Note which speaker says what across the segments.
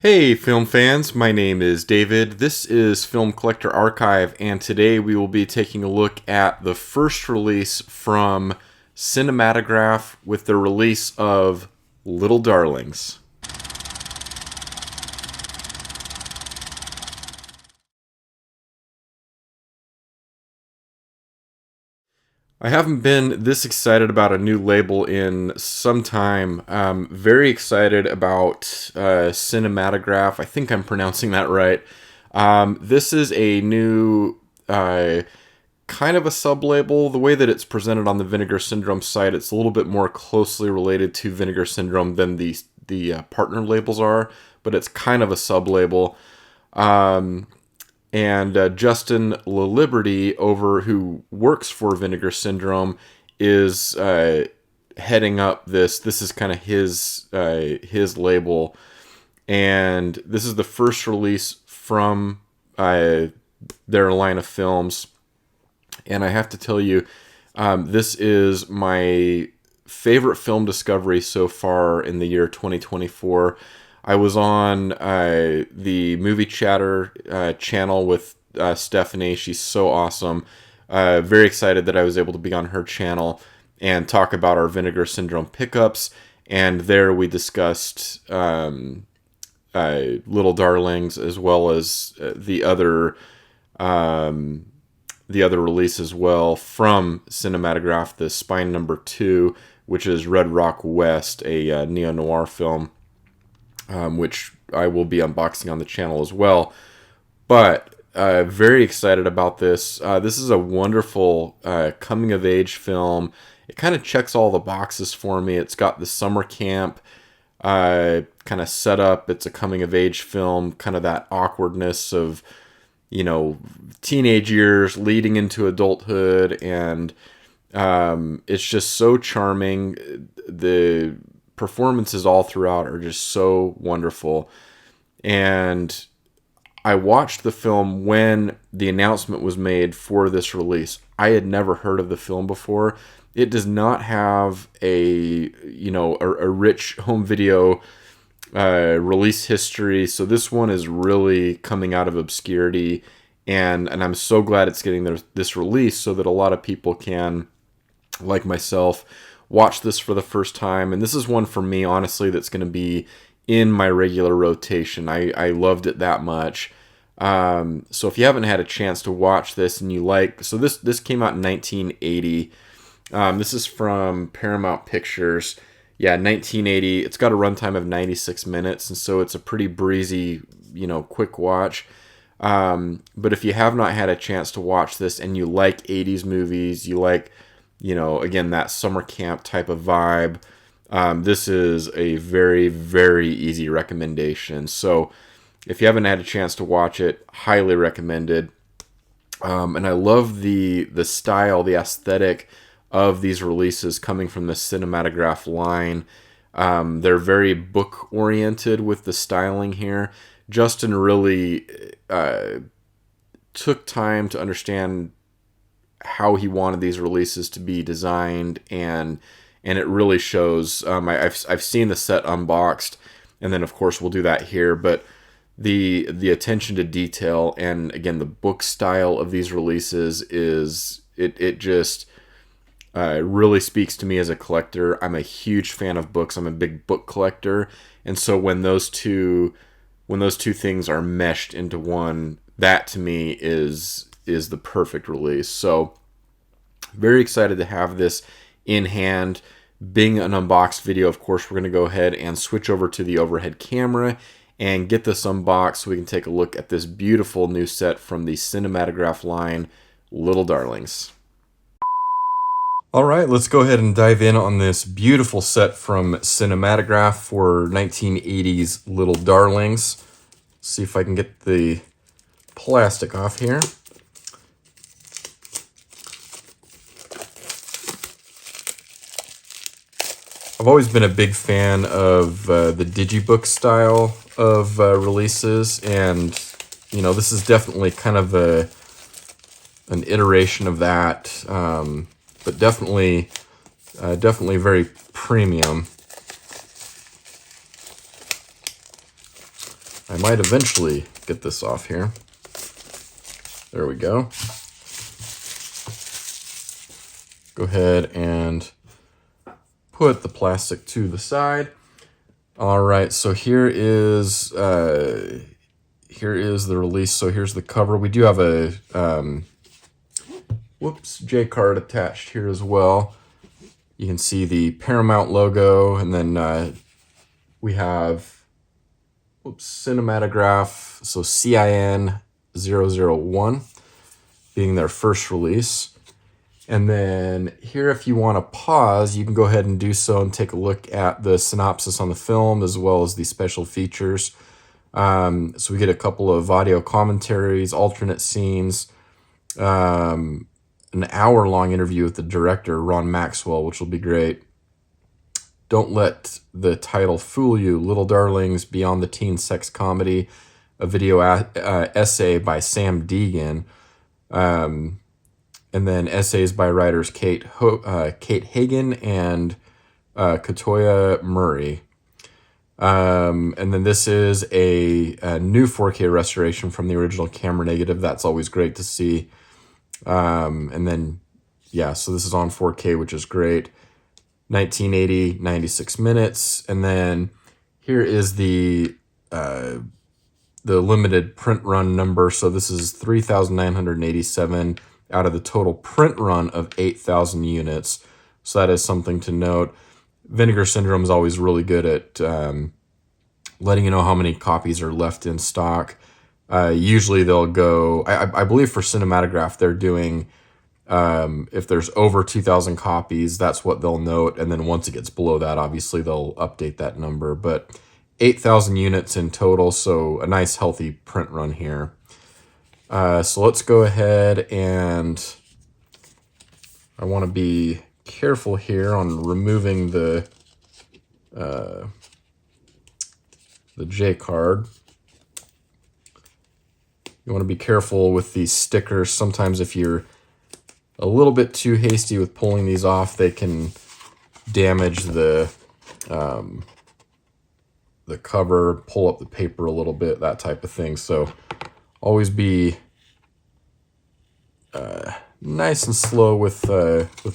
Speaker 1: Hey film fans, my name is David. This is Film Collector Archive, and today we will be taking a look at the first release from Cinematograph with the release of Little Darlings. I haven't been this excited about a new label in some time. Very excited about Cinematograph. I think I'm pronouncing that right. This is a new kind of a sub-label. The way that it's presented on the Vinegar Syndrome site, it's a little bit more closely related to Vinegar Syndrome than the partner labels are, but it's kind of a sub-label. And Justin LaLiberty, over who works for Vinegar Syndrome, is heading up this. This is kind of his label, and this is the first release from their line of films. And I have to tell you, this is my favorite film discovery so far in the year 2024. I was on the Movie Chatter channel with Stephanie. She's so awesome. Very excited that I was able to be on her channel and talk about our Vinegar Syndrome pickups. And there we discussed Little Darlings, as well as the other release as well from Cinematograph, the Spine Number 2, which is Red Rock West, a neo-noir film, which I will be unboxing on the channel as well. But very excited about this. This is a wonderful coming-of-age film. It kind of checks all the boxes for me. It's got the summer camp kind of set up. It's a coming-of-age film, kind of that awkwardness of, teenage years leading into adulthood, and it's just so charming. The performances all throughout are just so wonderful. And I watched the film when the announcement was made for this release. I had never heard of the film before. It does not have a rich home video release history, so this one is really coming out of obscurity, and I'm so glad it's getting this release so that a lot of people can, like myself, watch this for the first time. And this is one for me, honestly, that's going to be in my regular rotation. I loved it that much. So if you haven't had a chance to watch this and you like, so this came out in 1980. This is from Paramount Pictures. Yeah, 1980. It's got a runtime of 96 minutes, and so it's a pretty breezy, quick watch. But if you have not had a chance to watch this and you like 80s movies, you like, again, that summer camp type of vibe, this is a very, very easy recommendation. So if you haven't had a chance to watch it, highly recommended. And I love the style, the aesthetic of these releases coming from the Cinematograph line. They're very book oriented with the styling here. Justin really took time to understand how he wanted these releases to be designed, and it really shows. I've seen the set unboxed, and then of course we'll do that here. But the attention to detail and, again, the book style of these releases is it just really speaks to me as a collector. I'm a huge fan of books. I'm a big book collector, and so when those two things are meshed into one, that to me is the perfect release. So very excited to have this in hand. Being an unboxed video, of course, we're going to go ahead and switch over to the overhead camera and get this unboxed so we can take a look at this beautiful new set from the Cinematograph line, Little Darlings. All right, let's go ahead and dive in on this beautiful set from Cinematograph for 1980s Little Darlings. See if I can get the plastic off here. I've always been a big fan of the digibook style of releases, and this is definitely kind of an iteration of that. But definitely very premium. I might eventually get this off here. There we go. Go ahead and put the plastic to the side. All right, so here is the release. So here's the cover. We do have a J card attached here as well. You can see the Paramount logo, and then we have Cinematograph, so CIN001 being their first release. And then here, if you want to pause, you can go ahead and do so and take a look at the synopsis on the film as well as the special features. So we get a couple of audio commentaries, alternate scenes, an hour-long interview with the director, Ron Maxwell, which will be great. Don't Let the Title Fool You, Little Darlings Beyond the Teen Sex Comedy, a video essay by Sam Deegan, and then essays by writers Kate Hagen and Katoya Murray. And then this is a new 4K restoration from the original camera negative. That's always great to see. And then, yeah, so this is on 4K, which is great. 1980, 96 minutes. And then here is the limited print run number. So this is 3,987 out of the total print run of 8,000 units. So that is something to note. Vinegar Syndrome is always really good at letting you know how many copies are left in stock. Usually they'll go, I believe for Cinematograph, they're doing, if there's over 2,000 copies, that's what they'll note. And then once it gets below that, obviously they'll update that number. But 8,000 units in total, so a nice healthy print run here. So let's go ahead, and I want to be careful here on removing the J card. You want to be careful with these stickers. Sometimes if you're a little bit too hasty with pulling these off, they can damage the cover, pull up the paper a little bit, that type of thing. So always be nice and slow with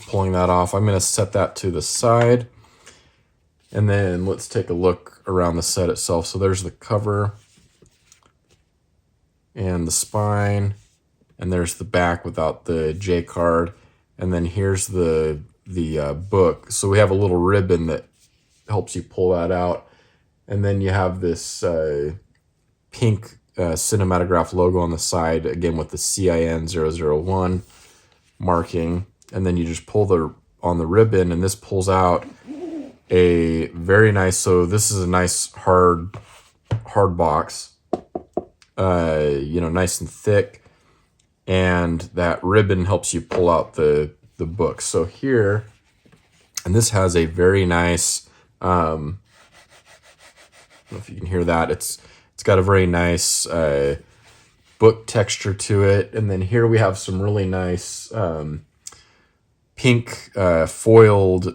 Speaker 1: pulling that off. I'm going to set that to the side, and then let's take a look around the set itself. So there's the cover and the spine, and there's the back without the J card, and then here's the book. So we have a little ribbon that helps you pull that out, and then you have this pink Cinematograph logo on the side, again with the CIN001 marking, and then you just pull on the ribbon, and this pulls out a very nice, so this is a nice hard box, nice and thick, and that ribbon helps you pull out the book. So here, and this has a very nice, I don't know if you can hear that, it's got a very nice book texture to it. And then here we have some really nice pink foiling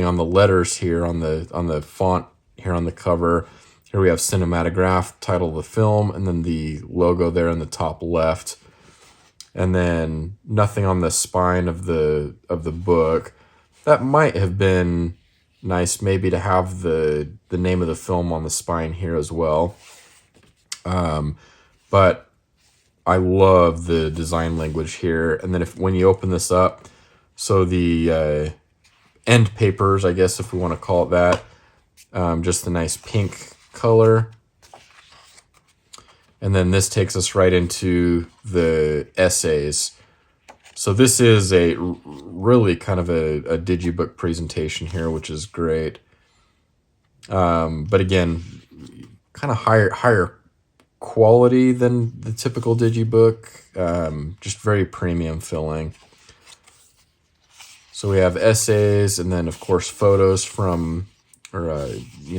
Speaker 1: on the letters here on the font here on the cover. Here we have Cinematograph, title of the film, and then the logo there in the top left. And then nothing on the spine of the book. That might have been nice maybe to have the name of the film on the spine here as well. But I love the design language here. And then when you open this up, so the end papers, I guess if we want to call it that, just the nice pink color. And then this takes us right into the essays. So this is a really kind of a digibook presentation here, which is great. But again, kind of higher quality than the typical digibook, just very premium feeling. So we have essays, and then of course photos from,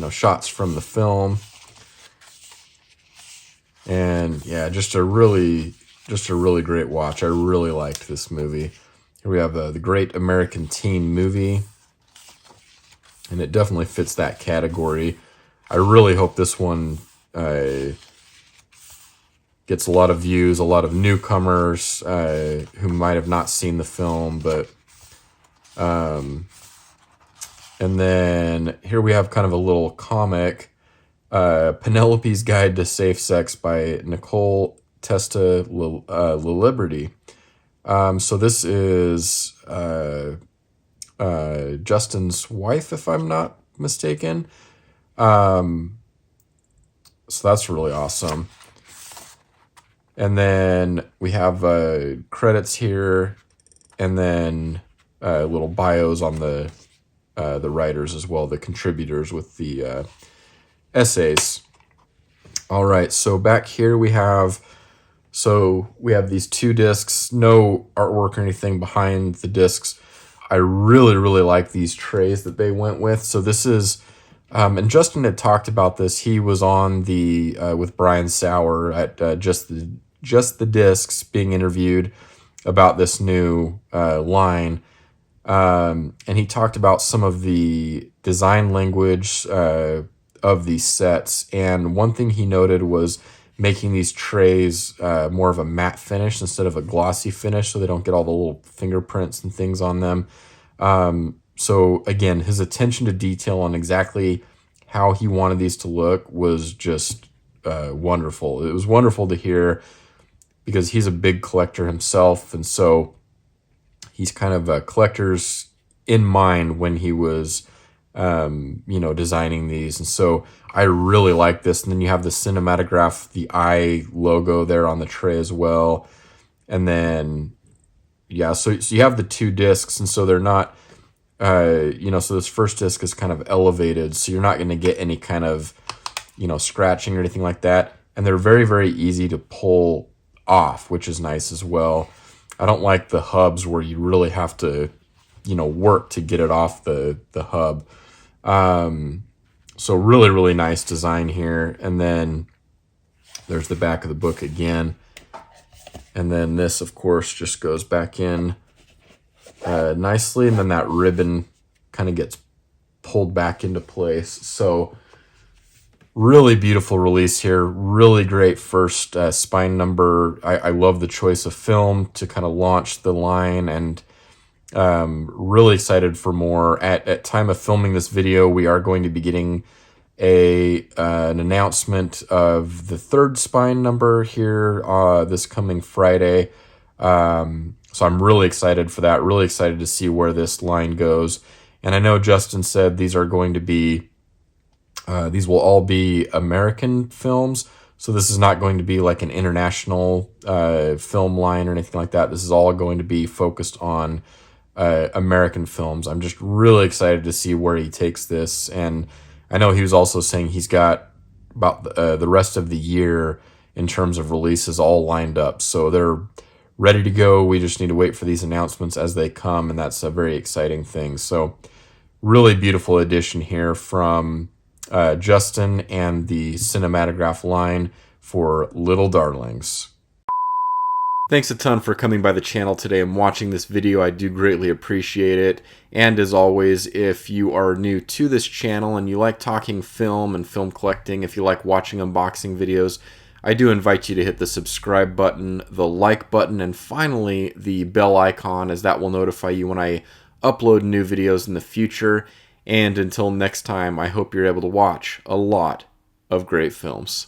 Speaker 1: shots from the film. And yeah, just a really great watch. I really liked this movie. Here we have the Great American Teen Movie, and it definitely fits that category. I really hope this one gets a lot of views, a lot of newcomers who might have not seen the film. But and then here we have kind of a little comic, Penelope's Guide to Safe Sex by Nicole Testa Liberty. So this is Justin's wife, if I'm not mistaken. So that's really awesome. And then we have credits here, and then little bios on the writers as well, the contributors with the essays. All right, so back here we have these 2 discs, no artwork or anything behind the discs. I really, really like these trays that they went with. So this is, and Justin had talked about this. He was on the with Brian Sauer at just the discs, being interviewed about this new line, and he talked about some of the design language of these sets. And one thing he noted was making these trays more of a matte finish instead of a glossy finish, so they don't get all the little fingerprints and things on them. So again, his attention to detail on exactly how he wanted these to look was just wonderful. It was wonderful to hear, because he's a big collector himself, and so he's kind of a collector's in mind when he was designing these. And so I really like this. And then you have the Cinematograph, the eye logo there on the tray as well. And then, yeah, so you have the 2 discs, and so they're not, so this first disc is kind of elevated, so you're not going to get any kind of, scratching or anything like that. And they're very, very easy to pull off, which is nice as well. I don't like the hubs where you really have to, work to get it off the hub. So really, really nice design here. And then there's the back of the book again. And then this, of course, just goes back in nicely. And then that ribbon kind of gets pulled back into place. So really beautiful release here. Really great first spine number. I love the choice of film to kind of launch the line, and really excited for more. At time of filming this video, we are going to be getting an announcement of the 3rd spine number here this coming Friday. So I'm really excited for that. Really excited to see where this line goes. And I know Justin said these are going to be these will all be American films. So this is not going to be like an international film line or anything like that. This is all going to be focused on American films. I'm just really excited to see where he takes this. And I know he was also saying he's got about the rest of the year in terms of releases all lined up. So they're ready to go. We just need to wait for these announcements as they come, and that's a very exciting thing. So really beautiful addition here from Justin and the Cinematograph line for Little Darlings. Thanks a ton for coming by the channel today and watching this video. I do greatly appreciate it. And as always, if you are new to this channel and you like talking film and film collecting, if you like watching unboxing videos, I do invite you to hit the subscribe button, the like button, and finally the bell icon, as that will notify you when I upload new videos in the future. And until next time, I hope you're able to watch a lot of great films.